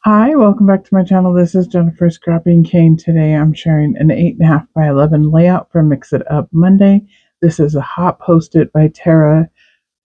Hi, welcome back to my channel. This is Jennifer Scrapping Cane. Today I'm sharing an 8.5 by 11 layout for Mix It Up Monday. This is a hot posted by Tara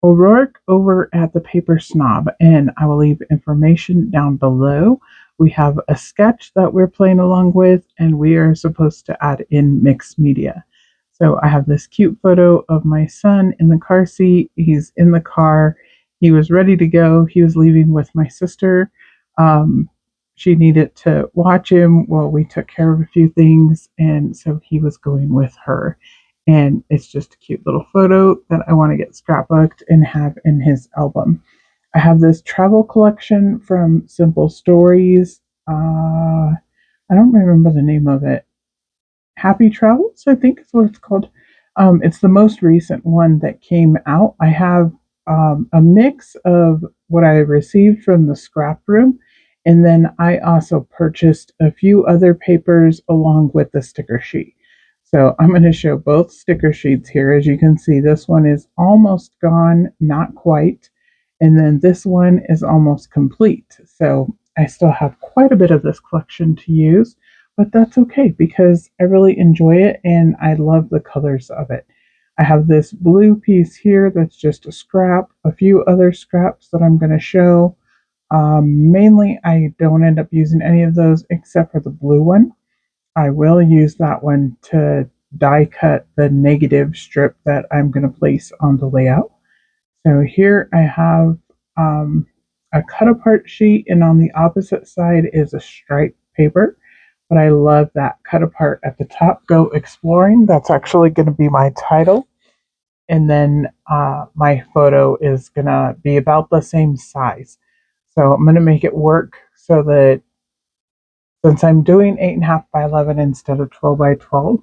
O'Rourke over at the Paper Snob, and I will leave information down below. We have a sketch that we're playing along with, and we are supposed to add in mixed media. So I have this cute photo of my son in the car seat. He's in the car. He was ready to go. He was leaving with my sister. Um, she needed to watch him while we took care of a few things, and so he was going with her. And it's just a cute little photo that I want to get scrapbooked and have in his album. I have this travel collection from Simple Stories. I don't remember the name of it. Happy Travels, I think is what it's called. It's the most recent one that came out. I have a mix of what I received from the Scraproom, and then I also purchased a few other papers along with the sticker sheet. So I'm going to show both sticker sheets here. As you can see, this one is almost gone, not quite, and then this one is almost complete. So I still have quite a bit of this collection to use, but that's okay because I really enjoy it and I love the colors of it. I have this blue piece here that's just a scrap, a few other scraps that I'm going to show. Mainly, I don't end up using any of those except for the blue one. I will use that one to die cut the negative strip that I'm going to place on the layout. So here I have a cut apart sheet, and on the opposite side is a striped paper. But I love that cut apart at the top. Go exploring. That's actually going to be my title. And then my photo is going to be about the same size. So I'm going to make it work so that since I'm doing 8.5 by 11 instead of 12 by 12,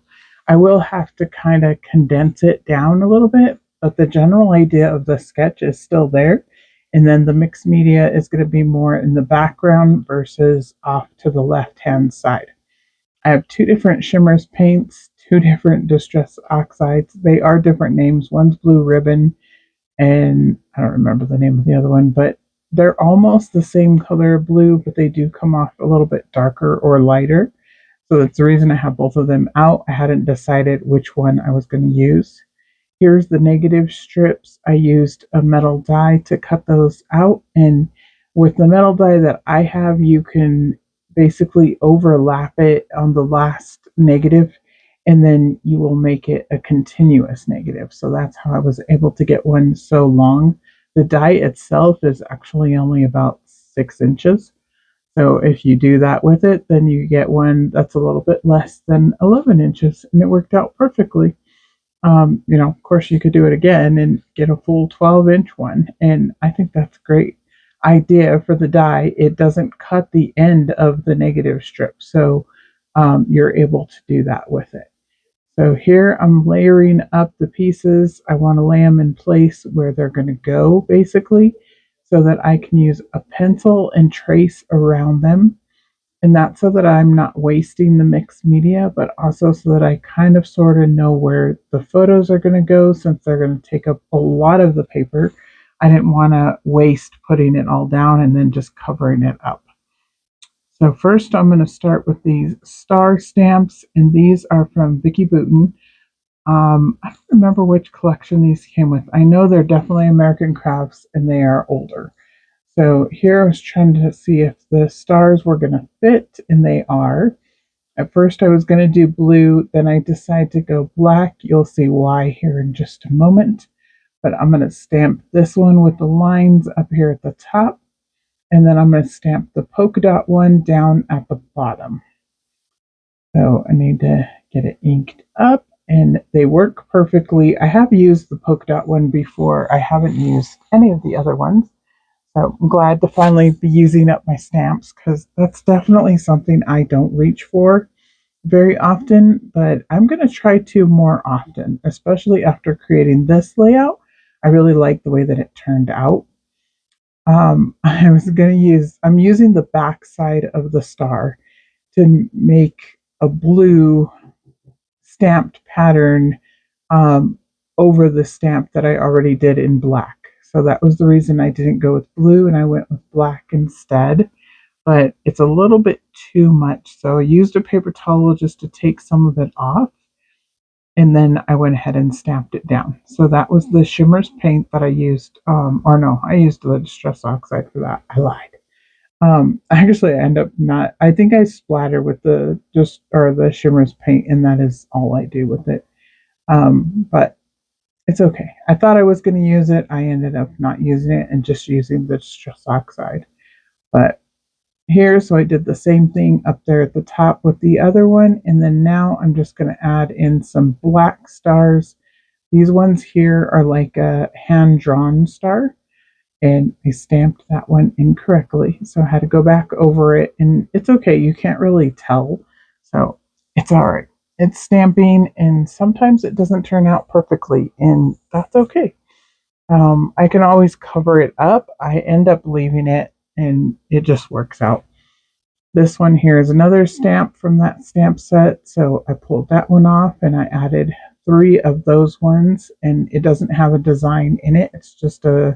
I will have to kind of condense it down a little bit, but the general idea of the sketch is still there. And then the mixed media is going to be more in the background versus off to the left hand side. I have two different shimmers paints, two different distress oxides. They are different names. One's Blue Ribbon, and I don't remember the name of the other one, but they're almost the same color blue, but they do come off a little bit darker or lighter. So that's the reason I have both of them out. I hadn't decided which one I was going to use. Here's the negative strips. I used a metal die to cut those out. And with the metal die that I have, you can basically overlap it on the last negative, and then you will make it a continuous negative. So that's how I was able to get one so long. The die itself is actually only about 6 inches. So if you do that with it, then you get one that's a little bit less than 11 inches, and it worked out perfectly. Of course, you could do it again and get a full 12-inch one, and I think that's a great idea for the die. It doesn't cut the end of the negative strip, so you're able to do that with it. So here I'm layering up the pieces. I want to lay them in place where they're going to go, basically, so that I can use a pencil and trace around them. And that's so that I'm not wasting the mixed media, but also so that I kind of sort of know where the photos are going to go since they're going to take up a lot of the paper. I didn't want to waste putting it all down and then just covering it up. So first I'm going to start with these star stamps, and these are from Vicki Boutin. I don't remember which collection these came with. I know they're definitely American Crafts and they are older. So here I was trying to see if the stars were going to fit, and they are. At first I was going to do blue, then I decided to go black. You'll see why here in just a moment. But I'm going to stamp this one with the lines up here at the top, and then I'm going to stamp the polka dot one down at the bottom. So I need to get it inked up, and they work perfectly. I have used the polka dot one before. I haven't used any of the other ones. So I'm glad to finally be using up my stamps because that's definitely something I don't reach for very often, but I'm going to try to more often, especially after creating this layout. I really like the way that it turned out. I'm using the back side of the star to make a blue stamped pattern um, over the stamp that I already did in black. So that was the reason I didn't go with blue and I went with black instead. but it's a little bit too much. So I used a paper towel just to take some of it off. And then I went ahead and stamped it down. So that was the Shimmers paint that I used. Or no, I used the Distress Oxide for that. I lied. Actually, I end up not. I think I splatter with the Shimmers paint, and that is all I do with it. But it's okay. I thought I was going to use it. I ended up not using it and just using the Distress Oxide. But here, so I did the same thing up there at the top with the other one, and then now I'm just going to add in some black stars. These ones here are like a hand-drawn star, and I stamped that one incorrectly, so I had to go back over it, and it's okay, you can't really tell, so it's all right. It's stamping, and sometimes it doesn't turn out perfectly, and that's okay. I can always cover it up. I end up leaving it, and it just works out. This one here is another stamp from that stamp set, so I pulled that one off and I added 3 of those ones, and it doesn't have a design in it. It's just a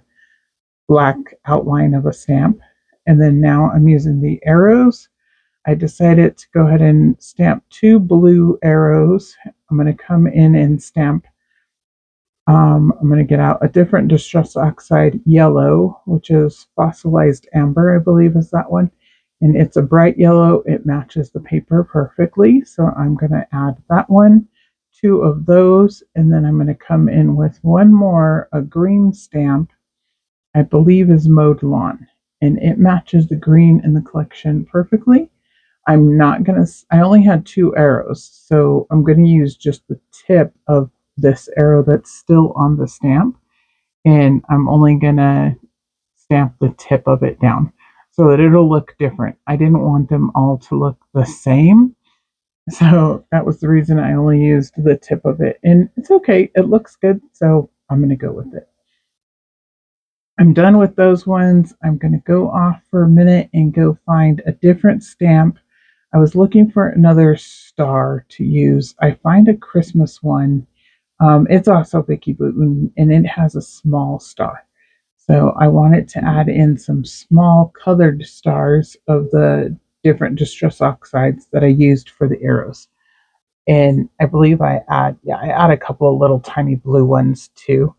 black outline of a stamp. And then now I'm using the arrows. I decided to go ahead and stamp 2 blue arrows. I'm going to come in and stamp I'm going to get out a different Distress Oxide yellow, which is fossilized amber, I believe is that one. And it's a bright yellow. It matches the paper perfectly. So I'm going to add that one, 2 of those, and then I'm going to come in with one more, a green stamp, I believe is Mowed Lawn. And it matches the green in the collection perfectly. I'm not going to, I only had 2 arrows, so I'm going to use just the tip of this arrow that's still on the stamp, and I'm only going to stamp the tip of it down so that it'll look different. I didn't want them all to look the same, so that was the reason I only used the tip of it, and it's okay. It looks good, so I'm going to go with it. I'm done with those ones. I'm going to go off for a minute and go find a different stamp. I was looking for another star to use. I find a Christmas one. It's also Vicki Boutin, and it has a small star. So I wanted to add in some small colored stars of the different Distress Oxides that I used for the arrows. And I believe I add a couple of little tiny blue ones too.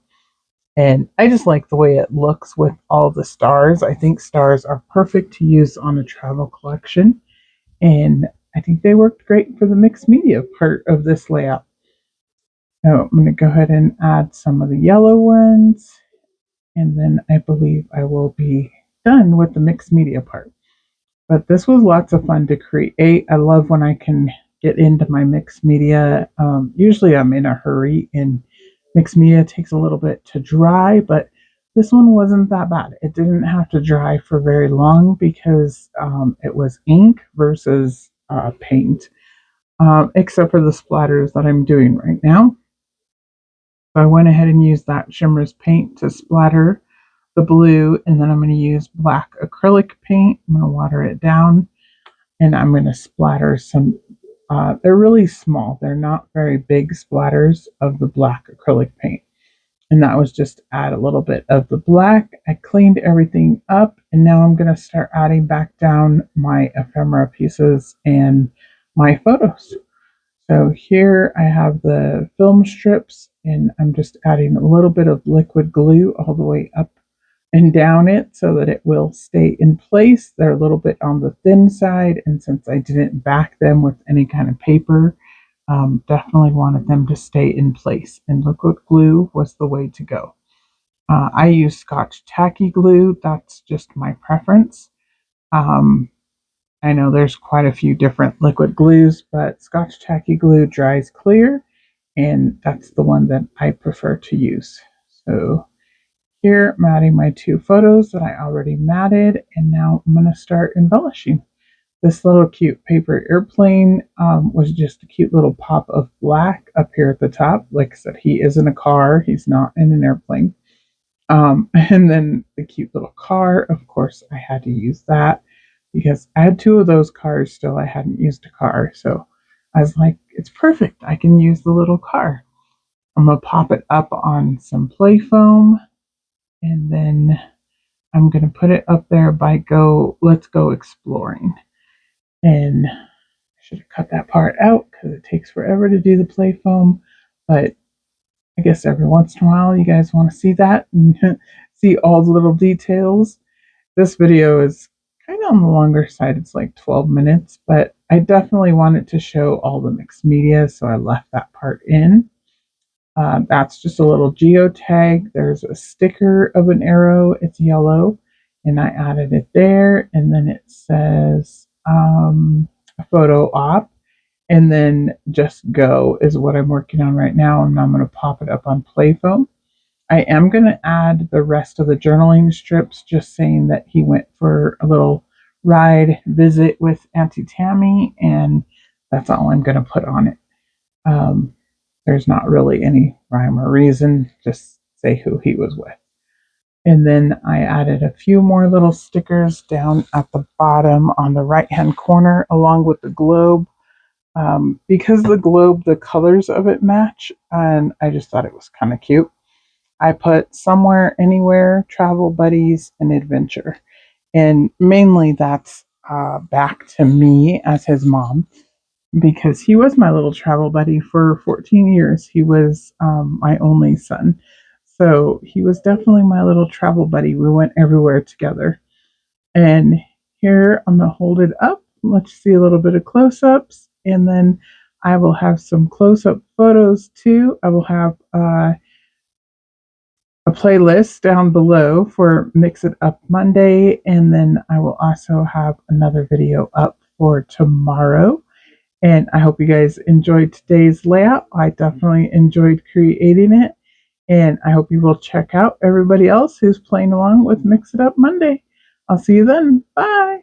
And I just like the way it looks with all the stars. I think stars are perfect to use on a travel collection. And I think they worked great for the mixed media part of this layout. So I'm going to go ahead and add some of the yellow ones, and then I believe I will be done with the mixed media part. But this was lots of fun to create. I love when I can get into my mixed media. Usually I'm in a hurry, and mixed media takes a little bit to dry, but this one wasn't that bad. It didn't have to dry for very long because it was ink versus paint, except for the splatters that I'm doing right now. So I went ahead and used that Shimmer's paint to splatter the blue, and then I'm going to use black acrylic paint. I'm going to water it down, and I'm going to splatter some. They're really small. They're not very big splatters of the black acrylic paint. And that was just to add a little bit of the black. I cleaned everything up, and now I'm going to start adding back down my ephemera pieces and my photos. So here I have the film strips, and I'm just adding a little bit of liquid glue all the way up and down it so that it will stay in place. They're a little bit on the thin side, and since I didn't back them with any kind of paper, definitely wanted them to stay in place, and liquid glue was the way to go. I use Scotch tacky glue. That's just my preference. Um, I know there's quite a few different liquid glues, but Scotch tacky glue dries clear, and that's the one that I prefer to use. So here I'm adding my 2 photos that I already matted, and now I'm going to start embellishing. This little cute paper airplane was just a cute little pop of black up here at the top. Like I said, he is in a car. He's not in an airplane. And then the cute little car, of course, I had to use that because I had 2 of those cars still. I hadn't used a car. So I was like, it's perfect. I can use the little car. I'm going to pop it up on some play foam, and then I'm going to put it up there by Let's Go Exploring. And I should have cut that part out because it takes forever to do the play foam. But I guess every once in a while you guys want to see that and see all the little details. This video is kind of on the longer side. It's like 12 minutes, but I definitely wanted to show all the mixed media, so I left that part in. That's just a little geotag. There's a sticker of an arrow. It's yellow, and I added it there. And then it says a photo op. And then Just Go is what I'm working on right now, and I'm going to pop it up on Playfoam. I am going to add the rest of the journaling strips, just saying that he went for a little ride visit with Auntie Tammy, and that's all I'm going to put on it. There's not really any rhyme or reason, just say who he was with. And then I added a few more little stickers down at the bottom on the right hand corner along with the globe. Because the globe, the colors of it match, and I just thought it was kind of cute. I put somewhere, anywhere, travel buddies, and adventure. And mainly that's back to me as his mom, because he was my little travel buddy for 14 years. He was my only son. So he was definitely my little travel buddy. We went everywhere together. And here I'm going to hold it up. Let's see a little bit of close-ups. And then I will have some close-up photos too. I will have a playlist down below for Mix It Up Monday. And then I will also have another video up for tomorrow. And I hope you guys enjoyed today's layout. I definitely enjoyed creating it. And I hope you will check out everybody else who's playing along with Mix It Up Monday. I'll see you then. Bye.